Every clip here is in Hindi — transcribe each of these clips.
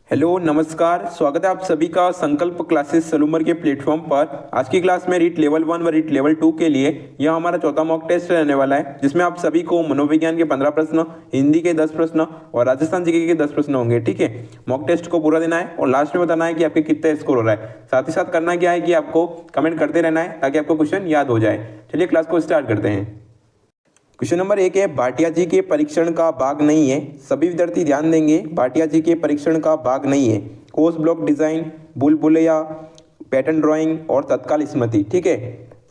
हेलो नमस्कार, स्वागत है आप सभी का संकल्प क्लासेस सलूमर के प्लेटफॉर्म पर। आज की क्लास में रीट लेवल 1 व रीट लेवल 2 के लिए यह हमारा चौथा मॉक टेस्ट रहने वाला है, जिसमें आप सभी को मनोविज्ञान के 15 प्रश्न, हिंदी के 10 प्रश्न और राजस्थान जीके के 10 प्रश्न होंगे। ठीक है, मॉक टेस्ट को पूरा देना है और लास्ट में बताना है कि आपके कितना स्कोर हो रहा है। साथ ही साथ करना क्या है कि आपको कमेंट करते रहना है ताकि आपको क्वेश्चन याद हो जाए। चलिए क्लास को स्टार्ट करते हैं। क्वेश्चन नंबर 1 है, भाटिया जी के परीक्षण का भाग नहीं है। सभी विद्यार्थी ध्यान देंगे, भाटिया जी के परीक्षण का भाग नहीं है। कोर्स ब्लॉक डिजाइन, बुलबुलैया, पैटर्न ड्राइंग और तत्काल स्मृति। ठीक है,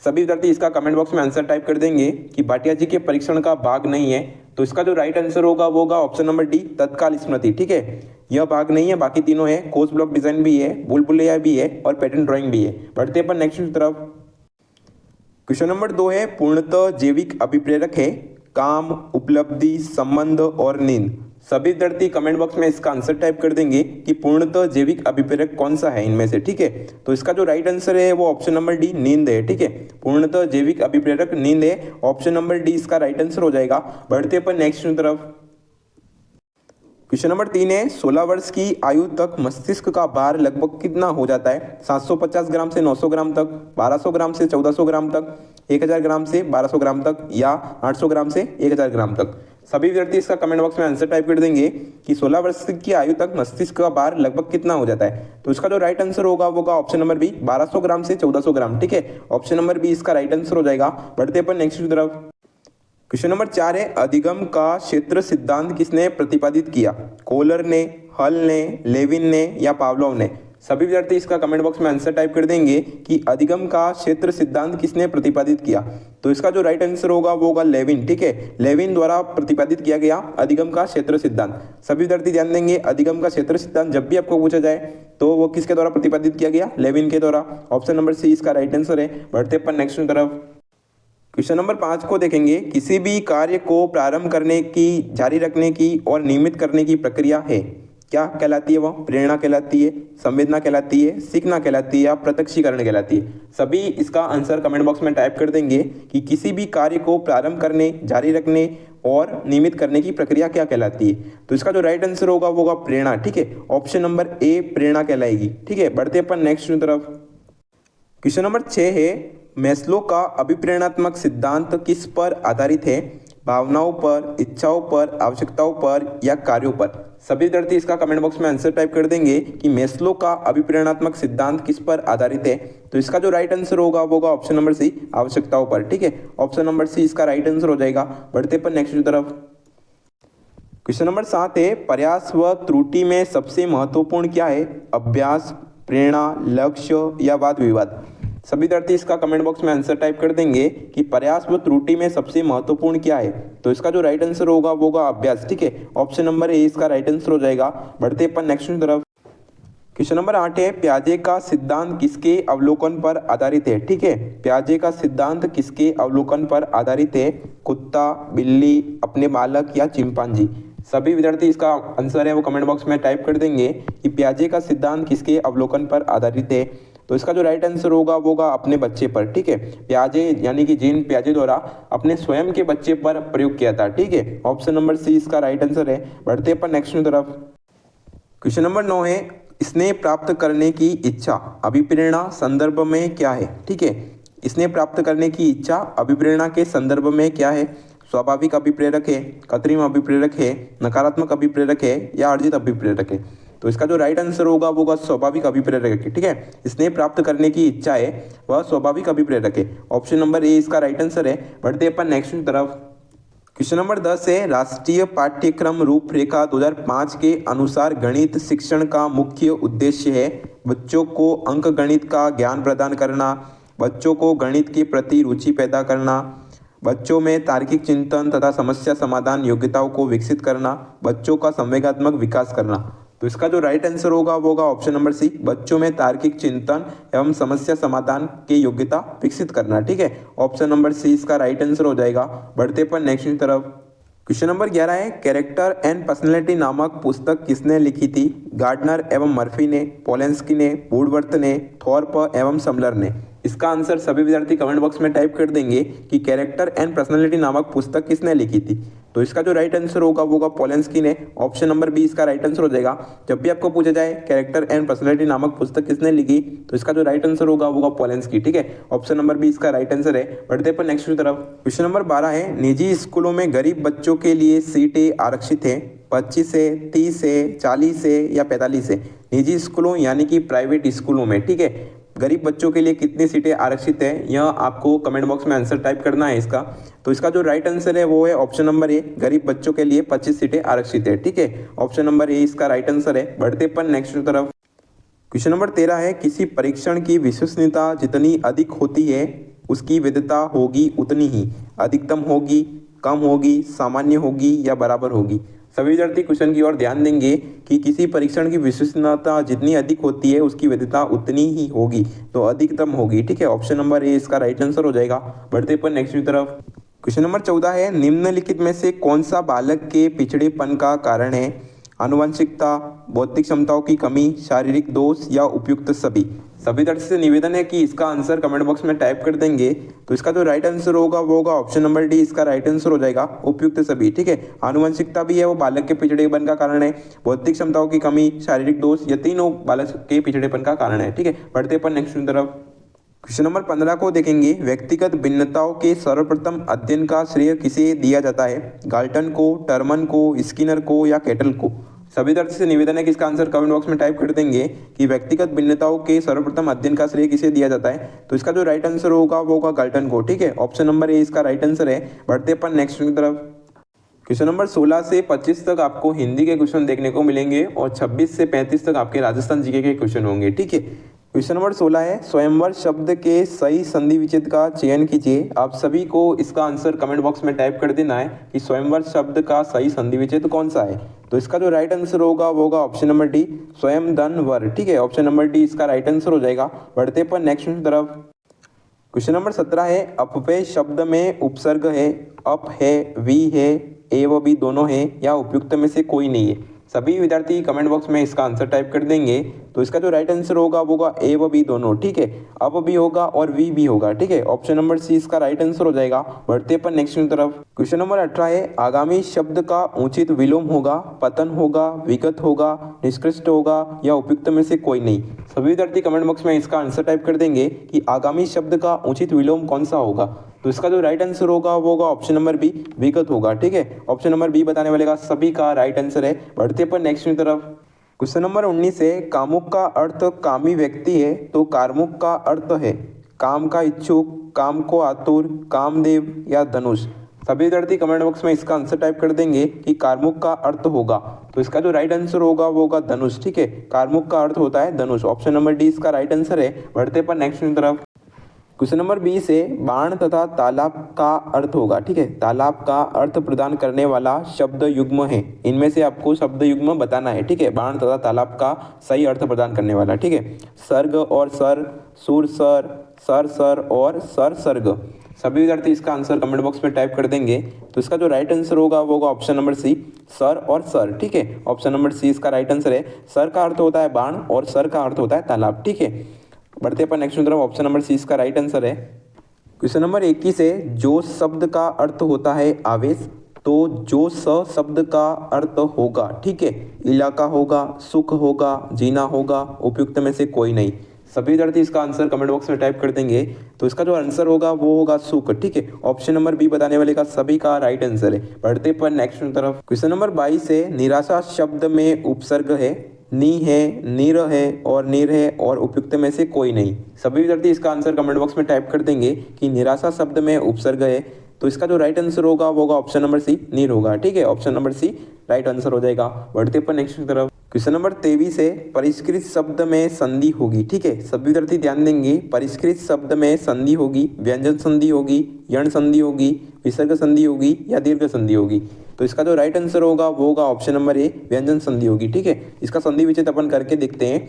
सभी विद्यार्थी इसका कमेंट बॉक्स में आंसर टाइप कर देंगे कि भाटिया जी के परीक्षण का भाग नहीं है। तो इसका जो राइट आंसर होगा वो होगा ऑप्शन नंबर डी, तत्काल स्मृति। ठीक है, यह भाग नहीं है, बाकी तीनों है। कोर्स ब्लॉक डिजाइन भी है, बुलबुलैया भी है और पैटर्न ड्राइंग भी है। बढ़ते अपन नेक्स्ट की तरफ। क्वेश्चन नंबर 2 है, पूर्णतः जैविक अभिप्रेरक है काम, उपलब्धि, संबंध और नींद। सभी विद्यार्थी कमेंट बॉक्स में इसका आंसर टाइप कर देंगे कि पूर्णतः जैविक अभिप्रेरक कौन सा है इनमें से। ठीक है, तो इसका जो राइट आंसर है वो ऑप्शन नंबर डी, नींद है। ठीक है, पूर्णतः जैविक अभिप्रेरक नींद है। ऑप्शन नंबर डी इसका राइट आंसर हो जाएगा। बढ़ते अपन नेक्स्ट की तरफ। क्वेश्चन नंबर 3 है, 16 वर्ष की आयु तक मस्तिष्क का भार लगभग कितना हो जाता है? 750 ग्राम से 900 ग्राम तक, 1200 ग्राम से 1400 ग्राम तक, 1000 ग्राम से 1200 ग्राम तक या 800 ग्राम से 1000 ग्राम तक। सभी विद्यार्थी इसका कमेंट बॉक्स में आंसर टाइप कर देंगे कि 16 वर्ष की आयु तक मस्तिष्क का भार लगभग कितना हो जाता है। तो इसका जो राइट आंसर होगा वो होगा ऑप्शन नंबर बी, 1200 ग्राम से 1400 ग्राम। ठीक है, ऑप्शन नंबर बी इसका राइट आंसर हो जाएगा। बढ़ते अपन नेक्स्ट की तरफ। क्वेश्चन नंबर 4 है, अधिगम का क्षेत्र सिद्धांत किसने प्रतिपादित किया? कोलर ने, हल ने, लेविन ने या पावलोव ने? सभी विद्यार्थी इसका कमेंट बॉक्स में आंसर टाइप कर देंगे कि अधिगम का क्षेत्र सिद्धांत किसने प्रतिपादित किया। तो इसका जो राइट आंसर होगा वो होगा लेविन। ठीक है, लेविन द्वारा प्रतिपादित किया गया अधिगम का क्षेत्र सिद्धांत। सभी विद्यार्थी ध्यान देंगे, अधिगम का क्षेत्र सिद्धांत जब भी आपको पूछा जाए तो वो किसके द्वारा प्रतिपादित किया गया? लेविन के द्वारा। ऑप्शन नंबर सी इसका राइट आंसर है। बढ़ते अपन नेक्स्ट की तरफ। क्वेश्चन नंबर 5 को देखेंगे, किसी भी कार्य को प्रारंभ करने की, जारी रखने की और नियमित करने की प्रक्रिया है, क्या कहलाती है? वह प्रेरणा कहलाती है, संवेदना कहलाती है, सीखना कहलाती है या प्रत्यक्षीकरण कहलाती है? सभी इसका आंसर कमेंट बॉक्स में टाइप कर देंगे कि किसी भी कार्य को प्रारंभ करने, जारी रखने और नियमित करने की प्रक्रिया क्या कहलाती है। तो इसका जो राइट आंसर होगा वो होगा प्रेरणा। ठीक है, ऑप्शन नंबर ए प्रेरणा कहलाएगी। ठीक है, बढ़ते अपन नेक्स्ट की तरफ। क्वेश्चन नंबर 6 है, मैस्लो का अभिप्रेरणात्मक सिद्धांत किस पर आधारित है? भावनाओं पर, इच्छाओं पर, आवश्यकताओं पर या कार्यों पर? सभी विद्यार्थी इसका कमेंट बॉक्स में आंसर टाइप कर देंगे कि मैस्लो का अभिप्रेरणात्मक सिद्धांत किस पर आधारित है। तो इसका जो राइट आंसर होगा वो होगा ऑप्शन नंबर सी, आवश्यकताओं पर। ठीक है, ऑप्शन नंबर सी इसका राइट आंसर हो जाएगा। बढ़ते पर नेक्स्ट की तरफ। क्वेश्चन नंबर 7 है, प्रयास व त्रुटि में सबसे महत्वपूर्ण क्या है? अभ्यास, प्रेरणा, लक्ष्य या वाद विवाद? सभी विद्यार्थी इसका कमेंट बॉक्स में आंसर टाइप कर देंगे कि प्रयास व त्रुटि में सबसे महत्वपूर्ण क्या है। तो इसका जो राइट आंसर होगा वो होगा अभ्यास। ठीक है, ऑप्शन नंबर ए इसका राइट आंसर हो जाएगा। बढ़ते अपन नेक्स्ट की तरफ। क्वेश्चन नंबर 8 है, प्याजे का सिद्धांत किसके अवलोकन पर आधारित है? ठीक है, प्याजे का सिद्धांत किसके अवलोकन पर आधारित है? कुत्ता, बिल्ली, अपने बालक या चिंपांजी? सभी विद्यार्थी इसका आंसर है वो कमेंट बॉक्स में टाइप कर देंगे कि प्याजे का सिद्धांत किसके अवलोकन पर आधारित है। तो इसका जो राइट आंसर होगा वो होगा अपने बच्चे पर। ठीक है, प्याजे यानी कि जीन प्याजे द्वारा अपने स्वयं के बच्चे पर प्रयोग किया था। ठीक है, ऑप्शन नंबर सी इसका राइट आंसर है। बढ़ते पर नेक्स्ट की तरफ। क्वेश्चन नंबर 9 है, स्नेह प्राप्त करने की इच्छा अभिप्रेरणा संदर्भ में क्या है? ठीक है, स्नेह प्राप्त करने की इच्छा अभिप्रेरणा के संदर्भ में क्या है? स्वाभाविक अभिप्रेरक है, कृत्रिम अभिप्रेरक है, नकारात्मक अभिप्रेरक है या अर्जित अभिप्रेरक है? तो इसका जो राइट आंसर होगा वो होगा स्वाभाविक अभिप्रेरक है। ठीक है, स्नेह प्राप्त करने की इच्छा है वह स्वाभाविक अभिप्रेरक है। ऑप्शन नंबर ए इसका राइट आंसर है। बढ़ते अपन नेक्स्ट की तरफ। क्वेश्चन नंबर 10 है, राष्ट्रीय पाठ्यक्रम रूपरेखा 2005 के अनुसार गणित शिक्षण का मुख्य उद्देश्य है बच्चों को अंक गणित का ज्ञान प्रदान करना, बच्चों को गणित के प्रति रुचि पैदा करना, बच्चों में तार्किक चिंतन तथा समस्या समाधान योग्यताओं को विकसित करना, बच्चों का संवेगात्मक विकास करना। तो इसका जो राइट आंसर होगा वो होगा ऑप्शन नंबर सी, बच्चों में तार्किक चिंतन एवं समस्या समाधान की योग्यता विकसित करना। ठीक है, ऑप्शन नंबर सी इसका राइट आंसर हो जाएगा। बढ़ते पर नेक्स्ट की तरफ। क्वेश्चन नंबर 11 है, कैरेक्टर एंड पर्सनैलिटी नामक पुस्तक किसने लिखी थी? गार्डनर एवं मर्फी ने, पोलेंस्की ने, वुडवर्थ ने, थॉर्प एवं समलर ने? इसका आंसर सभी विद्यार्थी कमेंट बॉक्स में टाइप कर देंगे कि कैरेक्टर एंड पर्सनैलिटी नामक पुस्तक किसने लिखी थी। तो इसका जो राइट आंसर होगा वो होगा पोलेंस्की ने। ऑप्शन नंबर बी इसका राइट आंसर हो जाएगा। जब भी आपको पूछा जाए कैरेक्टर एंड पर्सनैलिटी नामक पुस्तक किसने लिखी, तो इसका जो राइट आंसर होगा वो होगा पोलेंस्की। ठीक है, ऑप्शन नंबर बी इसका राइट आंसर है। बढ़ते पर नेक्स्ट की तरफ। क्वेश्चन नंबर 12 है, निजी स्कूलों में गरीब बच्चों के लिए सीटें आरक्षित हैं 25 से 30 से 40 से या 45 से। निजी स्कूलों यानी कि प्राइवेट स्कूलों में, ठीक है, गरीब बच्चों के लिए कितनी सीटें आरक्षित है, यह आपको कमेंट बॉक्स में आंसर टाइप करना है इसका। तो इसका जो राइट आंसर है वो है ऑप्शन नंबर ए, गरीब बच्चों के लिए 25 सीटें आरक्षित है। ठीक है, ऑप्शन नंबर ए इसका राइट आंसर है। बढ़ते पर नेक्स्ट की तरफ। क्वेश्चन नंबर 13 है, किसी परीक्षण की विश्वसनीयता जितनी अधिक होती है उसकी वैधता होगी उतनी ही अधिकतम होगी, कम होगी, सामान्य होगी या बराबर होगी। सभी विद्यार्थी क्वेश्चन की ओर ध्यान देंगे कि किसी परीक्षण की विश्वसनीयता जितनी अधिक होती है उसकी वैधता उतनी ही होगी, तो अधिकतम होगी। ठीक है, ऑप्शन नंबर ए इसका राइट आंसर हो जाएगा। बढ़ते पर नेक्स्ट की तरफ। क्वेश्चन नंबर 14 है, निम्नलिखित में से कौन सा बालक के पिछड़ेपन का कारण है? आनुवंशिकता, बौद्धिक क्षमताओं की कमी, शारीरिक दोष या उपयुक्त सभी। सभी विद्यार्थी से निवेदन है कि इसका आंसर कमेंट बॉक्स में टाइप कर देंगे। तो इसका जो राइट आंसर होगा वो होगा ऑप्शन नंबर डी, इसका राइट आंसर हो जाएगा उपयुक्त सभी। ठीक है, आनुवंशिकता भी है वो बालक के पिछड़ेपन का कारण है, बौद्धिक क्षमताओं की कमी, शारीरिक दोष, ये तीनों बालक के पिछड़ेपन का कारण है। ठीक है, बढ़ते पर नेक्स्ट की तरफ। क्वेश्चन नंबर 15 को देखेंगे, व्यक्तिगत भिन्नताओं के सर्वप्रथम अध्ययन का श्रेय किसे दिया जाता है? गाल्टन को, टर्मन को, स्किनर को या केटल को। सभी विद्यार्थी से निवेदन है कि इसका आंसर कमेंट बॉक्स में टाइप कर देंगे कि व्यक्तिगत भिन्नताओं के सर्वप्रथम अध्ययन का श्रेय किसे दिया जाता है। तो इसका जो राइट आंसर होगा वो होगा गाल्टन को। ठीक है, ऑप्शन नंबर ए इसका राइट आंसर है। बढ़ते पर नेक्स्ट की तरफ। क्वेश्चन नंबर 16 से 25 तक आपको हिंदी के क्वेश्चन देखने को मिलेंगे और 26 से 35 तक आपके राजस्थान जीके के क्वेश्चन होंगे। ठीक है, क्वेश्चन नंबर 16 है, स्वयंवर शब्द के सही संधि विच्छेद का चयन कीजिए। आप सभी को इसका आंसर कमेंट बॉक्स में टाइप कर देना है कि स्वयंवर शब्द का सही संधि विच्छेद कौन सा है। तो इसका जो राइट आंसर होगा वो होगा ऑप्शन नंबर डी, स्वयं धन वर। ठीक है, ऑप्शन नंबर डी इसका राइट आंसर हो जाएगा। बढ़ते पर नेक्स्ट की तरफ। क्वेश्चन नंबर 17 है, अपव्यय शब्द में उपसर्ग है, अप है, वी है, ए व बी दोनों है या उपयुक्त में से कोई नहीं है। सभी विद्यार्थी कमेंट बॉक्स में इसका आंसर टाइप कर देंगे। तो इसका जो राइट आंसर होगा वो होगा ए व बी दोनों। ठीक है, अप भी होगा और वी भी होगा। ठीक है, ऑप्शन नंबर सी इसका राइट आंसर हो जाएगा। बढ़ते पर नेक्स्ट की तरफ। क्वेश्चन नंबर 18 है, आगामी शब्द का उचित विलोम होगा, पतन होगा, विगत होगा, निष्कृष्ट होगा या उपयुक्त में से कोई नहीं। सभी विद्यार्थी कमेंट बॉक्स में इसका आंसर टाइप कर देंगे कि आगामी शब्द का उचित विलोम कौन सा होगा। तो इसका जो राइट आंसर होगा वो होगा ऑप्शन नंबर बी, विगत होगा। ठीक है, ऑप्शन नंबर बी बताने वाले का सभी का राइट आंसर है। बढ़ते पर नेक्स्ट की तरफ। क्वेश्चन नंबर 19 है, कामुक का अर्थ कामी व्यक्ति है तो कार्मुक का अर्थ है काम का इच्छुक, काम को आतुर, कामदेव या धनुष। सभी विद्यार्थी कमेंट बॉक्स में इसका आंसर टाइप कर देंगे कि कार्मुक का अर्थ होगा। तो इसका जो राइट आंसर होगा वो होगा धनुष। ठीक है, कार्मुक का अर्थ होता है धनुष। ऑप्शन नंबर डी इसका राइट आंसर है। बढ़ते पर नेक्स्ट की तरफ। क्वेश्चन नंबर 20 है, बाण तथा तालाब का अर्थ होगा। ठीक है, तालाब का अर्थ प्रदान करने वाला शब्द युग्म है। इनमें से आपको शब्द युग्म बताना है। ठीक है, बाण तथा तालाब का सही अर्थ प्रदान करने वाला। ठीक है, सर्ग और सर, सुर सर, सर सर और सर सर्ग। सभी विद्यार्थी इसका आंसर कमेंट बॉक्स में टाइप कर देंगे। तो इसका जो राइट आंसर होगा वो होगा ऑप्शन नंबर सी, सर और सर। ठीक है, ऑप्शन नंबर सी इसका राइट आंसर है। सर का अर्थ होता है बाण और सर का अर्थ होता है तालाब। ठीक है, बढ़ते पर नेक्स्ट की तरफ। ऑप्शन नंबर सी इसका राइट आंसर है। क्वेश्चन नंबर 21 है, जो शब्द का अर्थ होता है आवेश तो जो स शब्द का अर्थ होगा। ठीक है, इलाका होगा, सुख होगा, जीना होगा, उपयुक्त में से कोई नहीं। सभी विद्यार्थी इसका आंसर कमेंट बॉक्स में टाइप कर देंगे। तो इसका जो आंसर होगा वो होगा सुख। ठीक है, ऑप्शन नंबर बी बताने वाले का सभी का राइट आंसर है। बढ़ते पर नेक्स्ट की तरफ। क्वेश्चन नंबर 22 है, निराशा शब्द में उपसर्ग है, नी है, नीर है और नीर है और उपयुक्त में से कोई नहीं। सभी विद्यार्थी इसका आंसर कमेंट बॉक्स में टाइप कर देंगे कि निराशा शब्द में उपसर्ग है। तो इसका जो राइट आंसर होगा वो होगा ऑप्शन नंबर सी, नीर होगा। ठीक है, option number C right answer हो जाएगा। बढ़ते पर नेक्स्ट की तरफ। क्वेश्चन नंबर 23 है, परिष्कृत शब्द में संधि होगी। ठीक है, सभी विद्यार्थी ध्यान देंगे, परिष्कृत शब्द में संधि होगी, व्यंजन संधि होगी, यण संधि होगी, विसर्ग संधि होगी या दीर्घ संधि होगी। तो इसका जो राइट आंसर होगा वो होगा ऑप्शन नंबर ए, व्यंजन संधि होगी। ठीक है, इसका संधि विच्छेद अपन करके देखते हैं।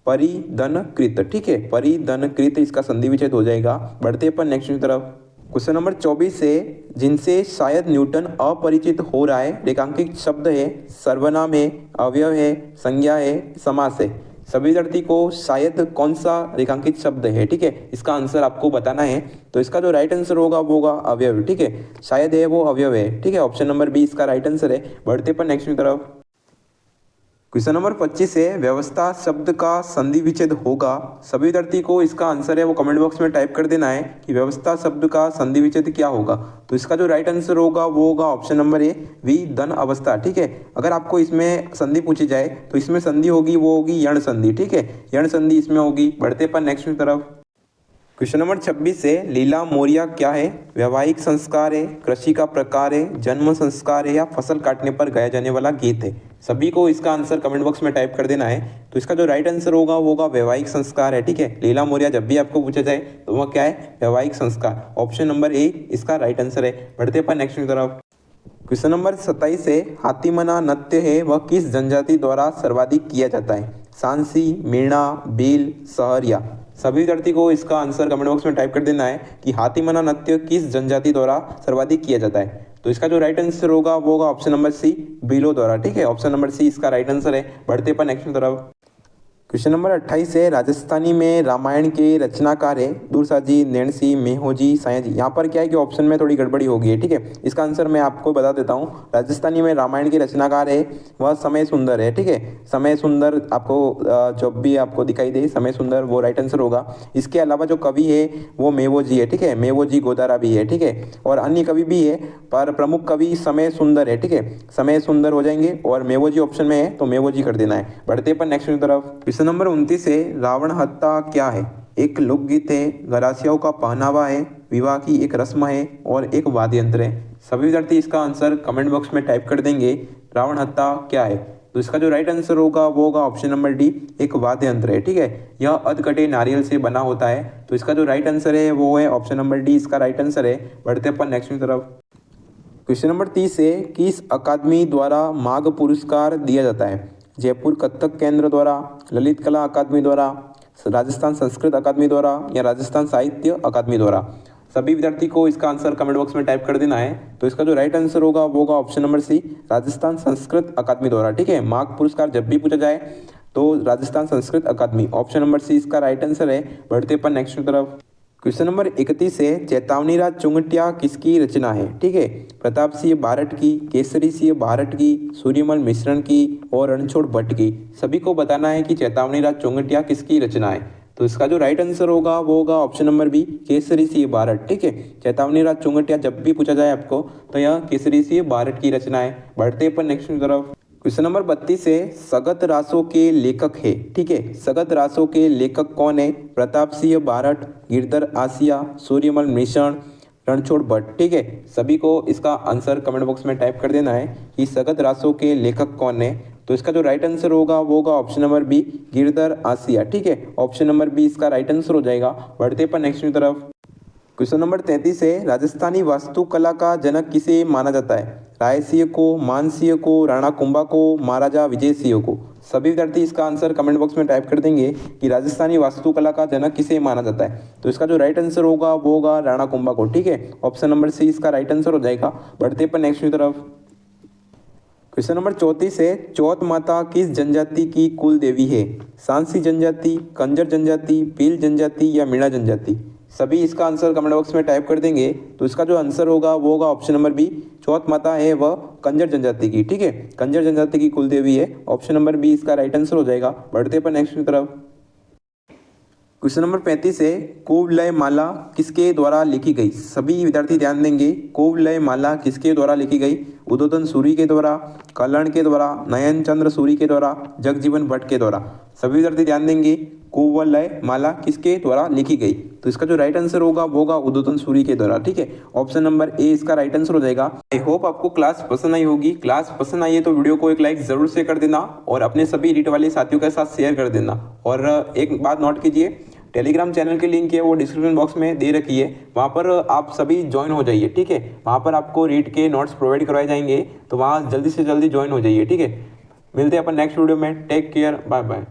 परिधनकृत। ठीक है, परिधनकृत इसका संधि विच्छेद हो जाएगा। बढ़ते पर नेक्स्ट की तरफ। क्वेश्चन नंबर 24 है, जिनसे शायद न्यूटन अपरिचित हो रहा है, रेखांकित शब्द है, सर्वनाम है, अवयव है, संज्ञा है, समास है। सभी विद्यार्थी को शायद कौन सा रेखांकित शब्द है, ठीक है, इसका आंसर आपको बताना है। तो इसका जो राइट आंसर होगा वो होगा अवयव, ठीक है, शायद है वो अवयव है, ठीक है, ऑप्शन नंबर बी इसका राइट आंसर है। बढ़ते पर नेक्स्ट की तरफ। क्वेश्चन नंबर 25 है, व्यवस्था शब्द का संधि विच्छेद होगा। सभी विद्यार्थी को इसका आंसर है वो कमेंट बॉक्स में टाइप कर देना है कि व्यवस्था शब्द का संधि विच्छेद क्या होगा। तो इसका जो राइट आंसर होगा वो होगा ऑप्शन नंबर ए वी धन अवस्था, ठीक है। अगर आपको इसमें संधि पूछी जाए तो इसमें संधि होगी वो होगी यण संधि, ठीक है, यण संधि इसमें होगी। बढ़ते पर नेक्स्ट की तरफ। क्वेश्चन नंबर 26 है, लीला मोरिया क्या है? वैवाहिक संस्कार है, कृषि का प्रकार है, जन्म संस्कार है या फसल काटने पर गाया जाने वाला गीत है। सभी को इसका आंसर कमेंट बॉक्स में टाइप कर देना है। तो इसका जो राइट आंसर होगा वो होगा वैवाहिक संस्कार है, ठीक है। लीला मोरिया जब भी आपको पूछा जाए तो वह क्या है? वैवाहिक संस्कार। ऑप्शन नंबर ए इसका राइट आंसर है। बढ़ते पर नेक्स्ट की तरफ। क्वेश्चन नंबर 27 है, हाथीमना नृत्य है वह किस जनजाति द्वारा सर्वाधिक किया जाता है? सांसी, मीणा, भील, सहरिया। सभी विद्यार्थी को इसका आंसर कमेंट बॉक्स में टाइप कर देना है कि हाथीमना नृत्य किस जनजाति द्वारा सर्वाधिक किया जाता है। तो इसका जो राइट आंसर होगा वो होगा ऑप्शन नंबर सी भीलों द्वारा, ठीक है, ऑप्शन नंबर सी इसका राइट आंसर है। बढ़ते पर नेक्स्ट की तरफ। क्वेश्चन नंबर 28 है, राजस्थानी में रामायण के रचनाकार है दूरसाजी, नैणसी, मेहोजी, सायाजी। यहाँ पर क्या है कि ऑप्शन में थोड़ी गड़बड़ी हो गई है, ठीक है। इसका आंसर मैं आपको बता देता हूँ। राजस्थानी में रामायण के रचनाकार है वह समय सुंदर है, ठीक है। समय सुंदर आपको जब भी आपको दिखाई दे समय सुंदर वो राइट आंसर होगा। इसके अलावा जो कवि है वो मेवोजी है, ठीक है, मेवोजी गोदारा भी है, ठीक है, और अन्य कवि भी है, पर प्रमुख कवि समय सुंदर है, ठीक है, समय सुंदर हो जाएंगे और मेवोजी ऑप्शन में है तो मेवोजी कर देना है। बढ़ते पर नेक्स्ट की तरफ। क्वेश्चन नंबर 29 है, रावण हत्या क्या है? एक लोकगीत है, गरासियाओं का पहनावा है, विवाह की एक रस्म है और एक वाद्य यंत्र है। सभी विद्यार्थी इसका आंसर कमेंट बॉक्स में टाइप कर देंगे रावण हत्या क्या है। तो इसका जो राइट आंसर होगा वो होगा ऑप्शन नंबर डी एक वाद्य यंत्र है, ठीक है। यह अधकटे नारियल से बना होता है। तो इसका जो राइट आंसर है वो है ऑप्शन नंबर डी इसका राइट आंसर है। बढ़ते अपन नेक्स्ट की तरफ। क्वेश्चन नंबर 30 है, किस अकादमी द्वारा माघ पुरस्कार दिया जाता है? जयपुर कथक केंद्र द्वारा, ललित कला अकादमी द्वारा, राजस्थान संस्कृत अकादमी द्वारा या राजस्थान साहित्य अकादमी द्वारा। सभी विद्यार्थी को इसका आंसर कमेंट बॉक्स में टाइप कर देना है। तो इसका जो राइट आंसर होगा वो होगा option number C Rajasthan Sanskrit Akademi द्वारा, ठीक है। माघ पुरस्कार जब भी पूछा जाए तो राजस्थान संस्कृत अकादमी, ऑप्शन नंबर सी इसका राइट आंसर है। बढ़ते पर नेक्स्ट की तरफ। क्वेश्चन नंबर 31 है, चेतावनीराज चुंगटिया किसकी रचना है? ठीक है, प्रताप सिंह बारट की, केसरी सिंह बारट की, सूर्यमल मिश्रण की और रणछोड़ भट्ट की। सभी को बताना है कि चेतावनीराज चुंगटिया किसकी रचना है। तो इसका जो राइट आंसर होगा वो होगा option number B Kesari Singh Barhat, ठीक है। चेतावनीराज चुंगटिया जब भी पूछा जाए आपको तो यह केसरी सिंह बारट की रचना है। बढ़ते पर नेक्स्ट की तरफ। क्वेश्चन नंबर 32 है, सगत रासों के लेखक है, ठीक है। सगत रासों के लेखक कौन है? प्रताप सिंह बारट, गिरधर आसिया, सूर्यमल मिश्रण, रणछोड़ भट्ट, ठीक है। सभी को इसका आंसर कमेंट बॉक्स में टाइप कर देना है कि सगत रासों के लेखक कौन है। तो इसका जो राइट आंसर होगा वो होगा ऑप्शन नंबर बी गिरधर आसिया, ठीक है। ऑप्शन नंबर बी इसका राइट आंसर हो जाएगा। बढ़ते पर नेक्स्ट की तरफ। क्वेश्चन नंबर 33 है, राजस्थानी वास्तुकला का जनक किसे माना जाता है? राय सिंह को, मान सिंह को, राणा कुंभा को, महाराजा विजय सिंह को। सभी विद्यार्थी इसका आंसर कमेंट बॉक्स में टाइप कर देंगे कि राजस्थानी वास्तुकला का जनक किसे माना जाता है। तो इसका जो राइट आंसर होगा वो होगा राणा कुंभा को, ठीक है। ऑप्शन नंबर सी इसका राइट आंसर हो जाएगा। बढ़ते पर नेक्स्ट की तरफ। क्वेश्चन नंबर 34 है, चौथ माता किस जनजाति की कुल देवी है? सांसी जनजाति, कंजर जनजाति, भील जनजाति या मीणा जनजाति। सभी इसका आंसर कमेंट बॉक्स में टाइप कर देंगे। तो इसका जो आंसर होगा वो होगा ऑप्शन नंबर बी चौथ माता है वह कंजर जनजाति की, ठीक है। कंजर जनजाति की कुल देवी है। ऑप्शन नंबर बी इसका राइट आंसर हो जाएगा। बढ़ते पर नेक्स्ट की तरफ। क्वेश्चन नंबर 35 है, कोवलय माला किसके द्वारा लिखी गई? सभी विद्यार्थी ध्यान देंगे। कोवलय माला किसके द्वारा लिखी गई? उदोदन सूरी के द्वारा, कल्याण के द्वारा, नयन चंद्र सूरी के द्वारा, जगजीवन भट्ट के द्वारा। सभी विद्यार्थी ध्यान देंगे कोवलय माला किसके द्वारा लिखी गई। तो इसका जो राइट आंसर होगा वो होगा उदोदन सूरी के द्वारा, ठीक है। ऑप्शन नंबर ए इसका राइट आंसर हो जाएगा। आई होप आपको क्लास पसंद आई होगी। क्लास पसंद आई है तो वीडियो को एक लाइक जरूर से कर देना और अपने सभी रीट वाले साथियों के साथ शेयर कर देना। और एक बात नोट कीजिए, टेलीग्राम चैनल की लिंक है वो डिस्क्रिप्शन बॉक्स में दे रखी है, वहाँ पर आप सभी ज्वाइन हो जाइए, ठीक है। वहाँ पर आपको रीट के नोट्स प्रोवाइड करवाए जाएंगे, तो वहाँ जल्दी से जल्दी ज्वाइन हो जाइए, ठीक है। मिलते हैं अपन नेक्स्ट वीडियो में। Take care, bye bye.